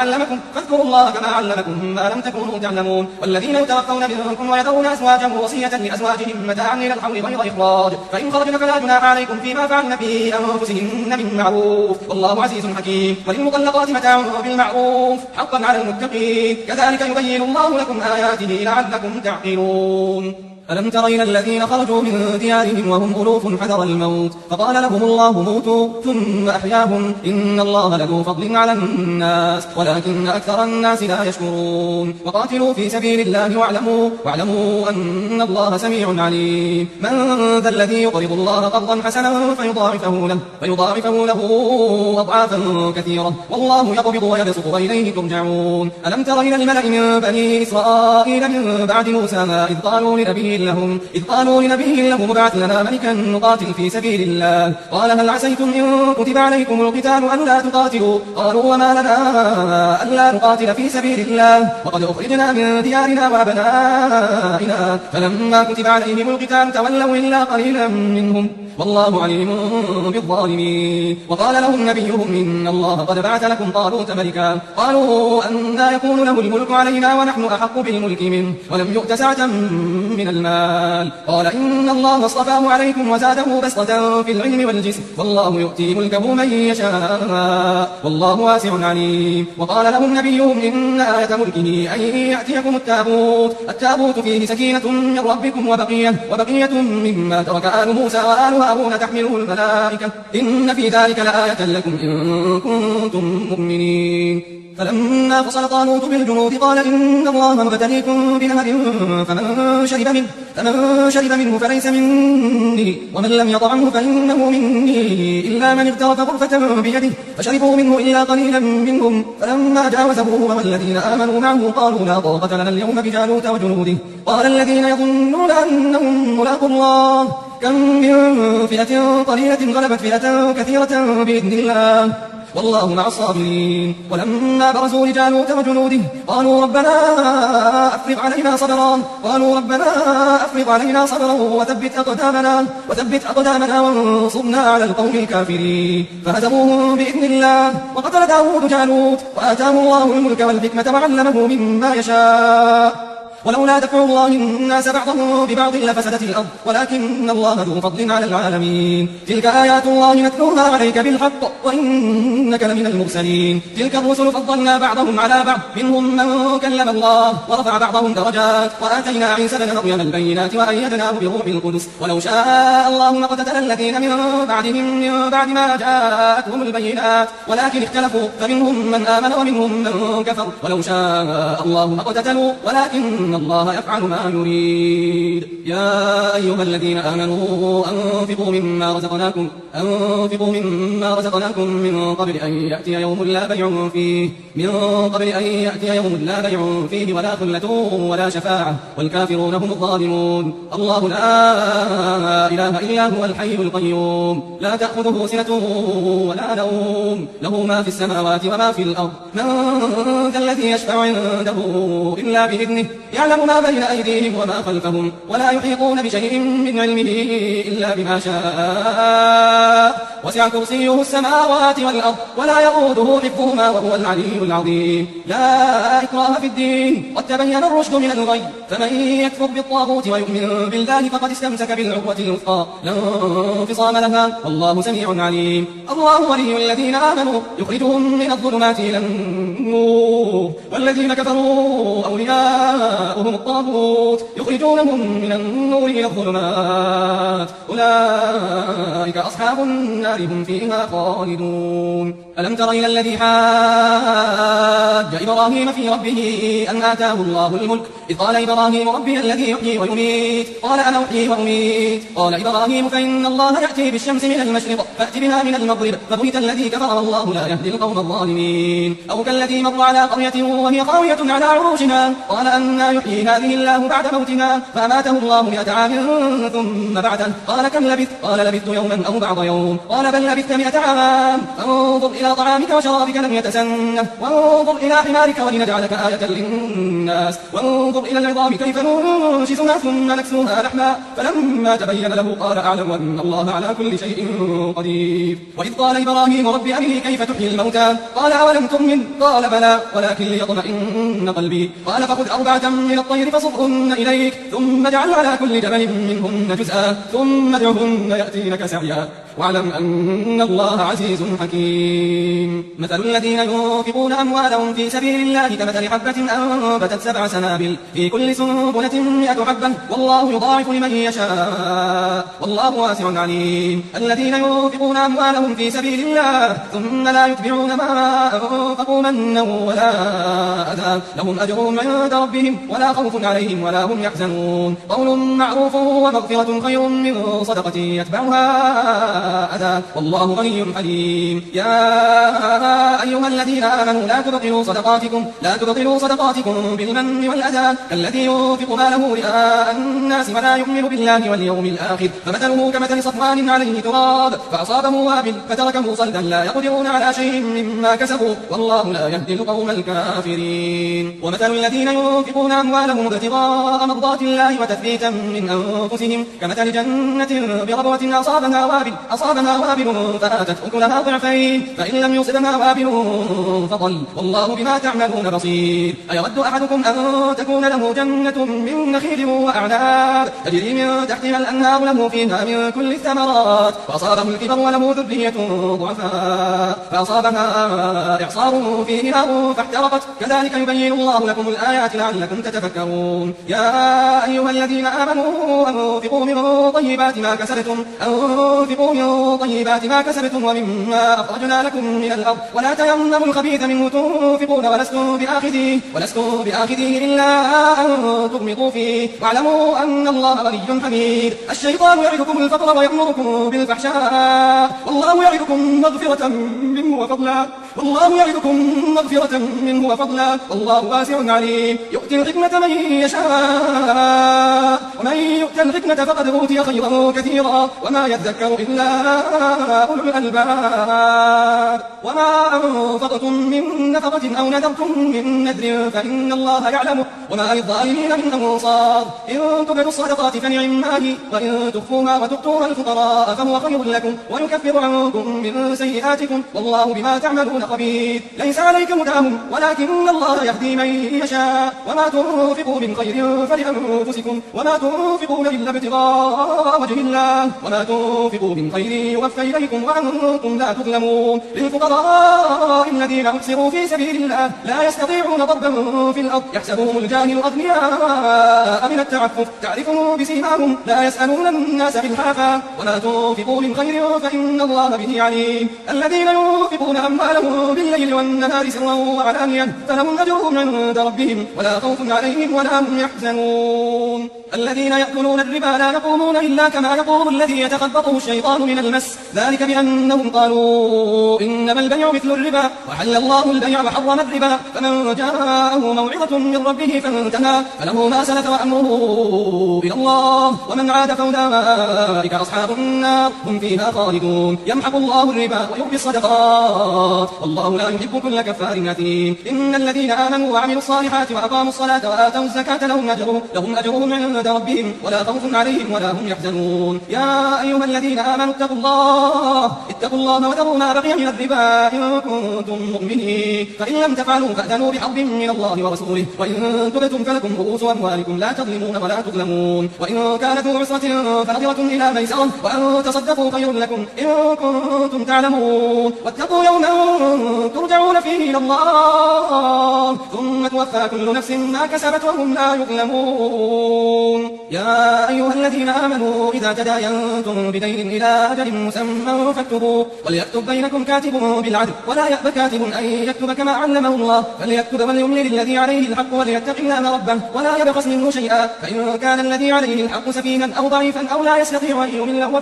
علمكم ما لم تكونوا تعلمون والذين يتوفون منكم ويذرون أزواجا وصية لأزواجهم متاعا إلى الحول غير إخراج فإن خرجن فلا جناح عليكم فيما فعلن في أنفسهن بالمعروف والله عزيز حكيم وللمطلقات متاع بالمعروف حقا على المتقين كذلك يبين الله لكم آياته لعلكم تعقلون ألم تر إلى الذين خرجوا من ديارهم وهم ألوف حذر الموت فقال لهم الله موتوا ثم أحياهم إن الله لذو فضل على الناس ولكن أكثر الناس لا يشكرون وقاتلوا في سبيل الله واعلموا أن الله سميع عليم من ذا الذي يقرض الله قرضا حسنا فيضاعفه له أضعافا كثيرة والله يقبض ويبسط وإليه ترجعون ألم تر إلى الملأ من بني إسرائيل من بعد موسى إذ قالوا لنبي لنبي لهم إذ قالوا لنبي لهم ابعث لنا ملكا نقاتل في سبيل الله قال هل عسيتم إن كتب عليكم القتال ألا تقاتلوا قالوا وما لنا ألا نقاتل في سبيل الله وقد أخرجنا من ديارنا وأبنائنا فلما كتب عليهم القتال تولوا إلا قليلا منهم والله عليم بالظالمين وقال لهم نبيهم إن الله قد بعث لكم طالوت ملكا قالوا أنى يكون له الملك علينا ونحن أحق بالملك منه ولم يؤت سعة من المال قال إن الله اصطفاه عليكم وزاده بسطة في العلم والجسم والله يؤتي ملكه من يشاء والله واسع عليم وقال لهم نبيهم إن آية ملكه أن يأتيكم التابوت فيه سكينة من ربكم وبقية مما ترك آل موسى وآل هارون تحمله الملائكة إن في ذلك لآية لكم إن كنتم مؤمنين فلما فصل طالوت بالجنود قال إن الله مبتليكم بنهر فمن شرب منه فليس مني ومن لم يطعمه فإنه مني إلا من اغترف غرفة بيده فشربوا منه إلا قليلا منهم فلما جاوزه هو والذين آمنوا معه قالوا لا طاقة لنا اليوم بجالوت وجنوده قال الذين يظنون أنهم ملاقوا الله كم من فئة قليلة غلبت فئة كثيرة بإذن الله والله مع الصابرين ولما برزوا لجالوت وجنوده قالوا ربنا أفرغ علينا صبرا وثبت أقدامنا وانصرنا على القوم الكافرين فهزموهم بإذن الله وقتل داود جالوت وآتاه الله الملك والحكمة وعلمه مما يشاء ولولا دفع الله الناس بعضهم ببعض لفسدت الأرض ولكن الله ذو فضل على العالمين تلك آيات الله نتلوها عليك بالحق وإنك لمن المرسلين تلك الرسل فضلنا بعضهم على بعض منهم من كلم الله ورفع بعضهم درجات وآتينا عيسى بن مريم البينات وأيدناه بروح القدس ولو شاء الله ما اقتتل الذين من بعدهم من بعد ما جاءتهم البينات ولكن اختلفوا فمنهم من آمن ومنهم من كفر ولو شاء الله ما اقتتلوا ولكن الله يفعل ما يريد يا أيها الذين آمنوا أنفقوا مما رزقناكم من قبل أن يأتي يوم لا بيع فيه ولا خلة ولا شفاعة والكافرون هم الظالمون الله لا إله إلا هو الحي القيوم لا تأخذه سنة ولا نوم له ما في السماوات وما في الأرض من ذا الذي يشفع عنده إلا بإذنه يعلم ما بين أيديهم وما خلفهم ولا يحيطون بشيء من علمه إلا بما شاء وسع كرسيه السماوات والأرض ولا يؤوده حفظهما وهو العلي العظيم لا إكراه في الدين قد تبين الرشد من الغي فمن يكفر بالطاغوت ويؤمن بالله فقد استمسك بالعروة الوثقى لا انفصام لها والله سميع عليم الله ولي الذين آمنوا يخرجهم من الظلمات إلى النور والذين كفروا أولياؤهم الطاغوت يخرجونهم من النور إلى الظلمات أولئك أصحاب النار هم فيها خالدون ألم تر إلى الذي حاج إبراهيم في ربه أن آتاه الله الملك إذ قال إبراهيم ربي الذي يحيي ويميت قال أنا أحيي وأميت قال إبراهيم فإن الله يأتي بالشمس من المشرق فأت بها من المغرب فبهت الذي كفر والله لا يهدي القوم الظالمين أو كالذي مر على قرية وهي خاوية على عروشها قال أنى يحيي هذه الله بعد موتها فأماته الله 100 عام ثم بعثه قال كم لبثت قال لبثت يوما أو بعض يوم قال بل لبثت 100 عام انظر إلى طعامك وشرابك لم يتسنه وانظر إلى حمارك ولنجعلك آية للناس وانظر إلى العظام كيف ننشزها ثم نكسوها لحما فلما تبين له قال أعلم أن الله على كل شيء قدير وإذ قال إبراهيم رب أرني كيف تحيي الموتى قال أولم تؤمن قال بلى ولكن ليطمئن قلبي قال فخذ 4 من الطير فصرهن إليك ثم اجعل على كل جبل منهن جزءا ثم ادعهن يأتينك سعيا واعلم أن الله عزيز حكيم مثل الذين ينفقون أموالهم في سبيل الله كمثل حبة أنبتت 7 سنابل في كل سنبلة 100 حبة والله يضاعف لمن يشاء والله واسع عليم الذين ينفقون أموالهم في سبيل الله ثم لا يتبعون ما أنفقوا منا ولا أذى لهم أجرهم عند ربهم ولا خوف عليهم ولا هم يحزنون قول معروف ومغفرة خير من صدقة يتبعها أذى والله غني حليم. يا أيها الذين آمنوا لا تبطلوا صدقاتكم بالمن والأذى كالذي ينفق ماله رئاء الناس ولا يؤمن بالله واليوم الآخر فمثله كمثل صفوان عليه تراب فأصابه وابل فتركه صلدا لا يقدرون على شيء مما كسبوا والله لا يهدي القوم الكافرين. ومثل الذين ينفقون أموالهم ابتغاء مرضات الله وتثبيتا من أنفسهم كمثل جنة بربوة أصابها وابل فآتت أكلها ضعفين فإن لم يصبها وابل فطل والله بما تعملون بصير. أيود أحدكم أن تكون له جنة من نخيل وأعناب تجري من تحتها الأنهار له فيها من كل الثمرات فأصابه الكبر وله ذرية ضعفاء فأصابها إعصار فيه نار فاحترقت كذلك يبين الله لكم الآيات لعلكم تتفكرون. يا أيها الذين آمنوا أنفقوا من طيبات ما كسبتم ومما أخرجنا لكم من الأرض ولا تيمموا الخبيث منه تنفقون ولستم بآخذيه إلا أن تغمضوا فيه واعلموا أن الله غني حميد. الشيطان يعدكم الفقر ويأمركم بالفحشاء والله يعدكم مغفرة منه وفضلا والله واسع عليم. يؤتي الحكمة من يشاء ومن يؤت الحكمة فقد أوتي خيرا كثيرا وما يذكر إلا أولو الألباب. وما أنفقتم من نفقة أو نذرتم من نذر فإن الله يعلمه وما للظالمين من أنصار. إن تبدوا الصدقات فنعما هي وإن تخفوها وتؤتوها الفقراء فهو خير لكم ويكفر عنكم من سيئاتكم والله بما تعملون خبير. ليس عليك هداهم ولكن الله يهدي من يشاء وما تنفقوا من خير فلأنفسكم وما تنفقون إلا ابتغاء وجه الله وما تنفقوا من خير يوفى إليكم وأنتم لا تظلمون. للفقراء الذين أحصروا في سبيل الله لا يستطيعون ضربا في الأرض يحسبهم الجاهل أغنياء من التعفف تعرفهم بسيماهم لا يسألون الناس إلحافا وما تنفقوا من خير فإن الله به عليم. الذين ينفقون أموالهم بالليل والنهار سرا وعلانية فلهم أجرهم عند ربهم ولا خوف عليهم ولا هم يحزنون. الذين يأكلون الربا لا يقومون إلا كما يقوم الذي يتخبطه الشيطان من المس ذلك بأنهم قالوا إنما البيع مثل الربا وحل الله البيع وحرم الربا فمن جاءه موعظة من ربه فانتهى فله ما سلف وأمره إلى الله ومن عاد فأولئك أصحاب النار هم فيها خالدون. يمحق الله الربا ويربي الصدقات والله لا يحب كل كفار أثيم. إن الذين آمنوا وعملوا الصالحات وأقاموا الصلاة وآتوا الزكاة لهم أجرهم عند ربهم ولا خوف عليهم ولا هم يحزنون. يا أيها الذين آمنوا اتقوا الله وذروا ما بقي من الربا إن كنتم مؤمنين فإن لم تفعلوا فأذنوا بحرب من الله ورسوله وإن تبتم فلكم رؤوس أموالكم لا تظلمون ولا تظلمون. وإن كانت ذو عسرة فنظرة إلى ميسرة وأن تصدقوا خير لكم إن كنتم تعلمون. واتقوا يوما ترجعون فيه إلى الله ثم توفى كل نفس ما كسبت وهم لا يظلمون. يا أيها الذين آمنوا إذا تداينتم بدين إلى أجل مسمى فاكتبوا وليكتب بينكم كاتب بالعدل ولا يأب كاتب أن يكتب كما علمه الله فليكتب وليملل الذي عليه الحق وليتق الله ربه ولا يبخس منه شيئا فإن كان الذي عليه الحق سفيها أو ضعيفا أو لا يستطيع أن يمله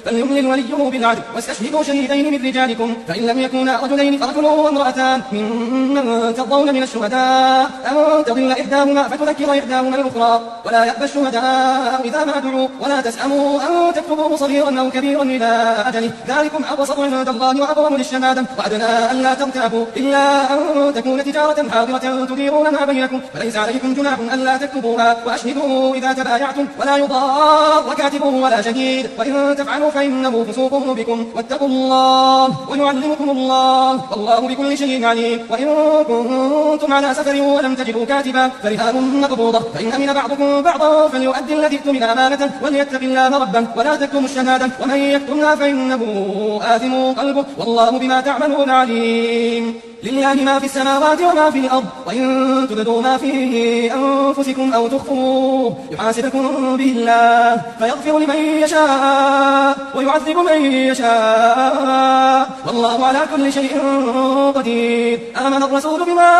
فليملل وليه بالعدل واستشهدوا شهيدين من رجالكم فإن لم يكونا رجلين فرجل وامرأتان ممن ترضون من الشهداء أن تضل إحداهما فتذكر إحداهما الأخرى ولا يأبى الشهداء إذا ما دعوا ولا تسأموا أن تكتبوه صغيرا أو كبيرا إلى أجله ذلكم أقسط عند الله وأقوم للشهادة وأدنى ألا ترتابوا إلا أن تكون تجارة حاضرة تديرونها بينكم فليس عليكم جناح ألا تكتبوها وأشهدوا إذا تبايعتم ولا يضار كاتب ولا شهيد وإن تفعلوا فإنه فسوق بكم واتقوا الله ويعلمكم الله والله بكل شيء عليم. وإن كنتم على سفر ولم تجدوا كاتبا فرهان مقبوضة فإن أمن بعضكم بعضا فليؤدي الذي اؤتمن أمانته وليتق الله ربه ولا تكتموا الشهادة ومن يكتمها فإنه آثم قلبه والله بما تعملون عليم. لله ما في السماوات وما في الأرض، وإن تبدوا ما في أنفسكم أو تخفوه يحاسبكم به الله فيغفر لمن يشاء ويعذب من يشاء، والله على كل شيء قدير. آمن الرسول بما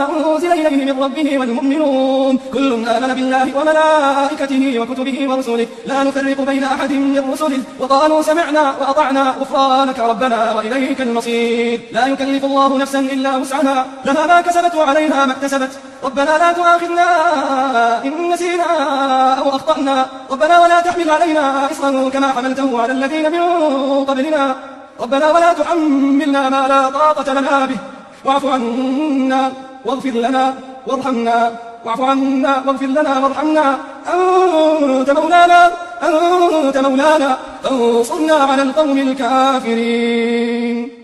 أنزل إليه من ربه والمؤمنون كل آمن بالله وملائكته وكتبه ورسله لا نفرق بين أحد من رسله وقالوا سمعنا وأطعنا غفرانك ربنا وإليك المصير. لا يكلف الله نفسا إلا وسعها لها ما كسبت وعليها ما اكتسبت، ربنا لا تؤاخذنا إن نسينا أو أخطأنا، ربنا ولا تحمل علينا إصرا كما حملته على الذين من قبلنا، ربنا ولا تحملنا ما لا طاقة لنا به، واعف عنا واغفر لنا وارحمنا، واعف عنا واغفر لنا وارحمنا، أنت مولانا فانصرنا على القوم الكافرين.